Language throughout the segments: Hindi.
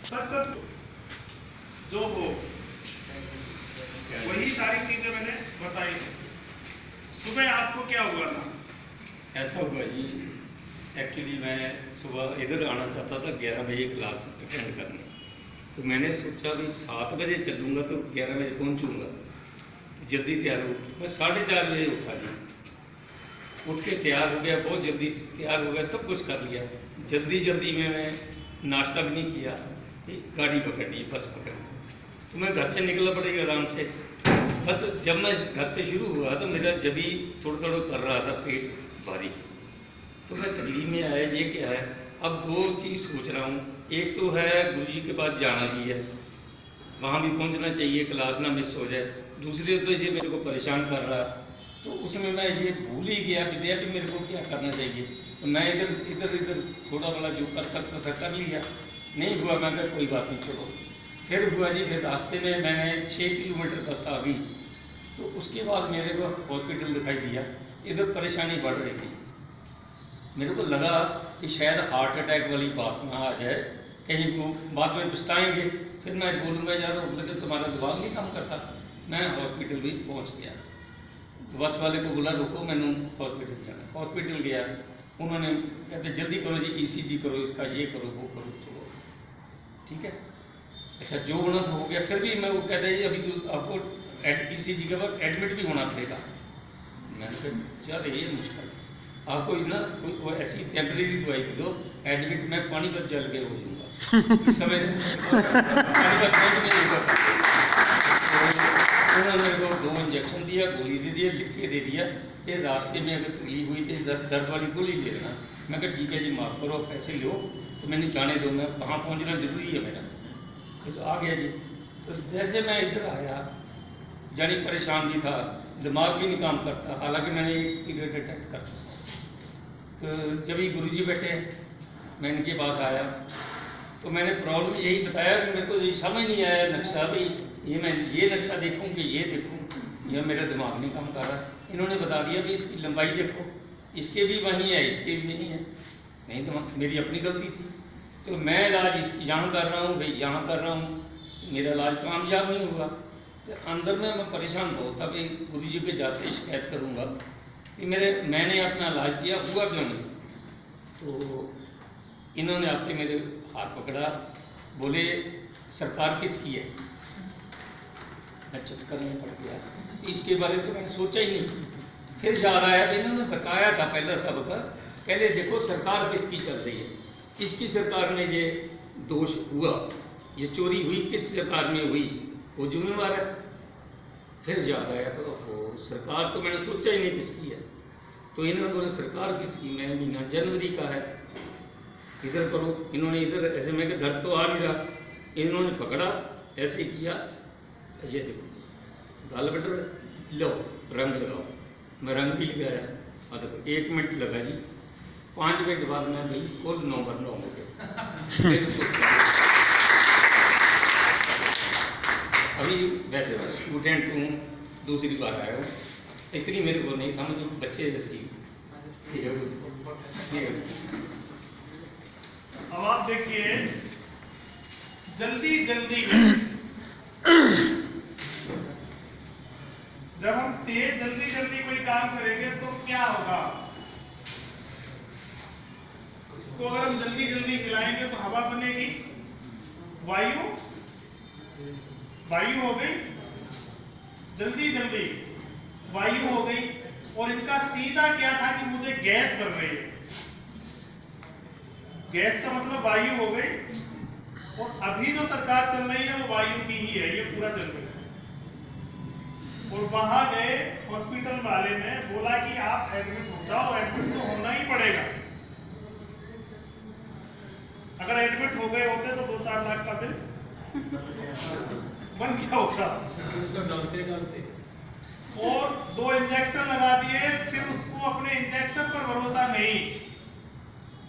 सच सच जो हो वही सारी चीजें मैंने बताई। सुबह आपको क्या हुआ था? ऐसा हुआ जी, एक्चुअली मैं सुबह इधर आना चाहता था 11 बजे क्लास अटेंड करने। तो मैंने सोचा भी 7 बजे चलूँगा तो 11 बजे पहुँचूँगा, तो जल्दी तैयार हो। मैं 4:30 बजे उठा जी, उठ के तैयार हो गया, बहुत जल्दी तैयार हो गया, सब कुछ कर लिया। जल्दी में मैं नाश्ता भी नहीं किया, गाड़ी पकड़ ली, बस पकड़ ली। तो मैं घर से निकला पड़ेगा आराम से। बस जब मैं घर से शुरू हुआ तो मेरा जब भी थोड़ा कर रहा था पेट भारी, तो मैं तकलीफ में आया ये क्या है। अब 2 चीज़ सोच रहा हूँ, एक तो है गुरुजी के पास जाना भी है, वहाँ भी पहुँचना चाहिए, क्लास ना मिस हो जाए। दूसरी तो ये मेरे को परेशान कर रहा, तो उसमें मैं ये भूल ही गया विद्यार्थी मेरे को क्या करना चाहिए। तो मैं इधर थोड़ा बड़ा जो कर सकता था कर लिया, नहीं हुआ मैं कोई बात नहीं छोड़ो। फिर हुआ जी, फिर रास्ते में मैंने 6 किलोमीटर बस आ गई, तो उसके बाद मेरे को हॉस्पिटल दिखाई दिया। इधर परेशानी बढ़ रही थी, मेरे को लगा कि शायद हार्ट अटैक वाली बात ना आ जाए, कहीं वो बाद में पछताएंगे, फिर मैं बोलूँगा यार लेकिन तुम्हारा दिमाग नहीं काम करता। मैं हॉस्पिटल भी पहुँच गया, बस वाले को बोला रुको मैंने हॉस्पिटल जाना। हॉस्पिटल गया, उन्होंने कहते जल्दी करो जी, ECG करो, इसका ये करो वो करो। चलो ठीक है, अच्छा जो होना था हो गया। फिर भी मैं वो कहता है अभी तो आपको ECG के बाद एडमिट भी होना पड़ेगा। मैंने कहा चल ये मुश्किल, आपको ना कोई ऐसी टेम्परेरी दवाई दो, एडमिट में पानीपत जल के हो जाऊँगा इस समय पानीपत पहुँच में नहीं। उन्होंने मेरे को 2 इंजेक्शन दिया, गोली दे दिया, लिख के दे दिया कि रास्ते में अगर तकलीफ हुई तो दर्द वाली गोली ले लेना। मैं कहा ठीक है जी, माफ़ करो, पैसे लो, तो मैंने जाने दो, मैं वहाँ पहुँचना जरूरी है मेरा। तो आ गया जी। तो जैसे मैं इधर आया, जानी परेशान भी था, दिमाग भी नहीं काम करता, हालांकि मैंने एक पीरियड अटेंड कर चुका। तो जब ये गुरुजी बैठे, मैं इनके पास आया तो मैंने प्रॉब्लम यही बताया कि मेरे को ये समझ नहीं आया नक्शा भी, ये मैं ये नक्शा देखूं कि ये देखूं, यह मेरा दिमाग नहीं काम कर रहा। इन्होंने बता दिया भी इसकी लंबाई देखो, इसके भी वहीं है, इसके भी नहीं है। नहीं तो मेरी अपनी गलती थी। तो मैं इलाज यहाँ कर रहा हूँ भाई, यहाँ कर रहा हूँ, मेरा इलाज कामयाब नहीं हुआ। तो अंदर में मैं परेशान बहुत था कि गुरुजी के जाते शिकायत करूँगा कि मैंने अपना इलाज किया, हुआ क्यों नहीं। तो इन्होंने आके मेरे हाथ पकड़ा, बोले सरकार किसकी है। मैं चुप करने पड़ गया, इसके बारे में तो मैंने सोचा ही नहीं। फिर जा रहा है, इन्होंने बताया था पहला सबक, पहले देखो सरकार किसकी चल रही है, इसकी सरकार में ये दोष हुआ, ये चोरी हुई किस सरकार में हुई, वो जिम्मेवार है। फिर जा रहा है तो सरकार तो मैंने सोचा ही नहीं किसकी है। तो इन्होंने बोला सरकार किसकी, मैं महीना जनवरी का है, इधर करो। इन्होंने इधर ऐसे, मैं घर तो आ नहीं रहा, इन्होंने पकड़ा ऐसे किया, ये देखो गाल बटर लो रंग लगाओ। मैं रंग भी लगाया, और देखो 1 मिनट लगा जी, 5 मिनट बाद मैं बिल्कुल नंबर 9 हो गया। अभी वैसे मैं स्टूडेंट हूँ, दूसरी बार आया हूँ, इतनी मेरे को नहीं समझ, बच्चे जैसी। ठीक है, अब आप देखिए, जल्दी जब हम जल्दी कोई काम करेंगे तो क्या होगा। इसको अगर हम जल्दी हिलाएंगे तो हवा बनेगी, वायु हो गई, जल्दी वायु हो गई, और इनका सीधा क्या था कि मुझे गैस बन रही है। गैस का मतलब वायु हो गई, और अभी जो सरकार चल रही है वो वायु की ही है, ये पूरा चल रही है। और वहां गए, हॉस्पिटल वाले ने बोला कि आप एडमिट हो जाओ, एडमिट तो होना ही पड़ेगा। अगर एडमिट हो गए होते तो 2-4 लाख का बिल बन गया होता। डालते और 2 इंजेक्शन लगा दिए, फिर उसको अपने इंजेक्शन पर भरोसा नहीं,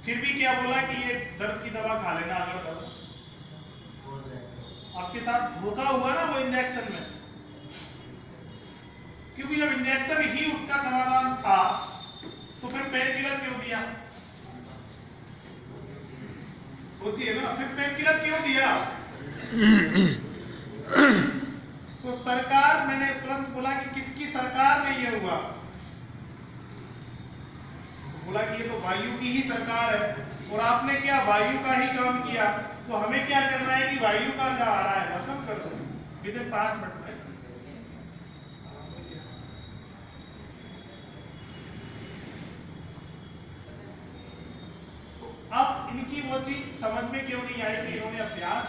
फिर भी क्या बोला कि ये दर्द की दवा खा लेना, अगर दर्द आपके साथ धोखा हुआ ना वो इंजेक्शन में, क्योंकि जब इंजेक्शन ही उसका समाधान था तो फिर पेन किलर क्यों दिया। सोचिए ना, फिर पेन किलर क्यों दिया? तो सरकार, मैंने तुरंत बोला कि किसकी सरकार में ये हुआ? बोला कि ये तो वायु की ही सरकार है, और आपने क्या वायु का ही काम किया, तो हमें क्या करना है कि वायु का जा आ रहा है खत्म कर दो विद इन 5 मिनट में। तो अब इनकी वो चीज समझ में क्यों नहीं आई कि इन्होंने अभ्यास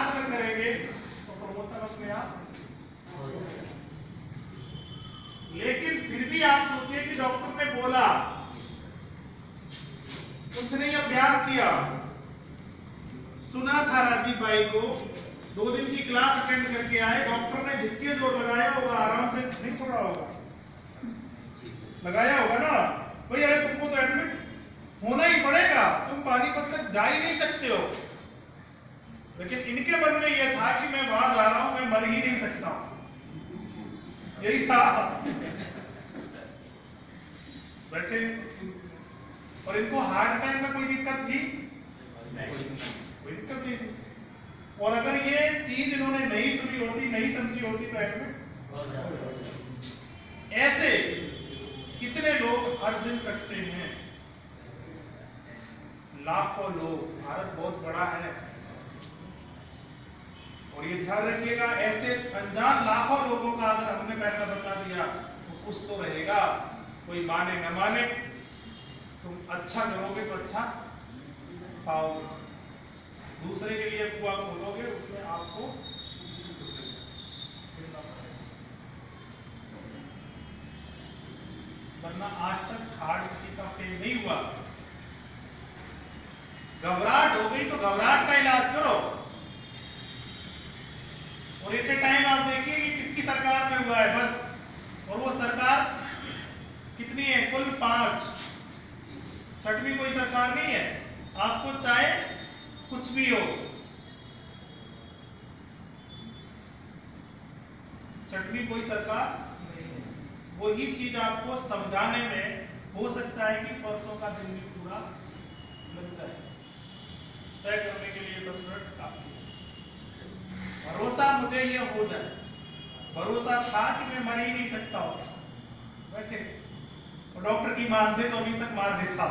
अगर करेंगे तो प्रमोशन अपने आप। लेकिन फिर भी आप सोचिए कि डॉक्टर ने बोला, कुछ नहीं अभ्यास किया, सुना था राजीव भाई को, 2 दिन की क्लास अटेंड करके आए, डॉक्टर ने झटके जोर लगाया होगा, आराम से नहीं छोड़ा होगा, लगाया होगा ना भाई, अरे तुमको तो एडमिट होना ही पड़ेगा, तुम पानीपत तक जा ही नहीं सकते हो। लेकिन इनके मन में यह था कि मैं वहां जा रहा हूं, मैं मर ही नहीं सकता, यही था। बैठे और इनको हार्ट अटैक में कोई दिक्कत थी? कोई दिक्कत नहीं थी। और अगर ये चीज इन्होंने नहीं सुनी होती, नहीं समझी होती तो एडमिट। ऐसे कितने लोग हर दिन कटते हैं, लाखों लोग, भारत बहुत बड़ा है। और ये ध्यान रखिएगा, ऐसे अनजान लाखों लोगों का अगर हमने पैसा बचा दिया तो कुछ तो रहेगा, कोई माने न माने, तुम अच्छा करोगे तो अच्छा पाओगे, दूसरे के लिए कुआं खोदोगे उसमें आपको वरना आज तक हार्ट किसी का फेल नहीं हुआ। घबराहट हो गई तो घबराहट का इलाज करो। और एट ए टाइम आप देखिए कि किसकी सरकार में हुआ है बस, और वो सरकार कितनी है? कुल 5। छठवीं कोई सरकार नहीं है। आपको चाहे कुछ भी हो, छठवीं कोई सरकार नहीं है। वही चीज आपको समझाने में हो सकता है कि परसों का दिन भी पूरा लग जाए। तय करने के लिए 10 मिनट काफी है। भरोसा मुझे ये हो जाए, भरोसा था कि मैं मर ही नहीं सकता हूं, बैठे और डॉक्टर की मानते तो अभी तक मार देता।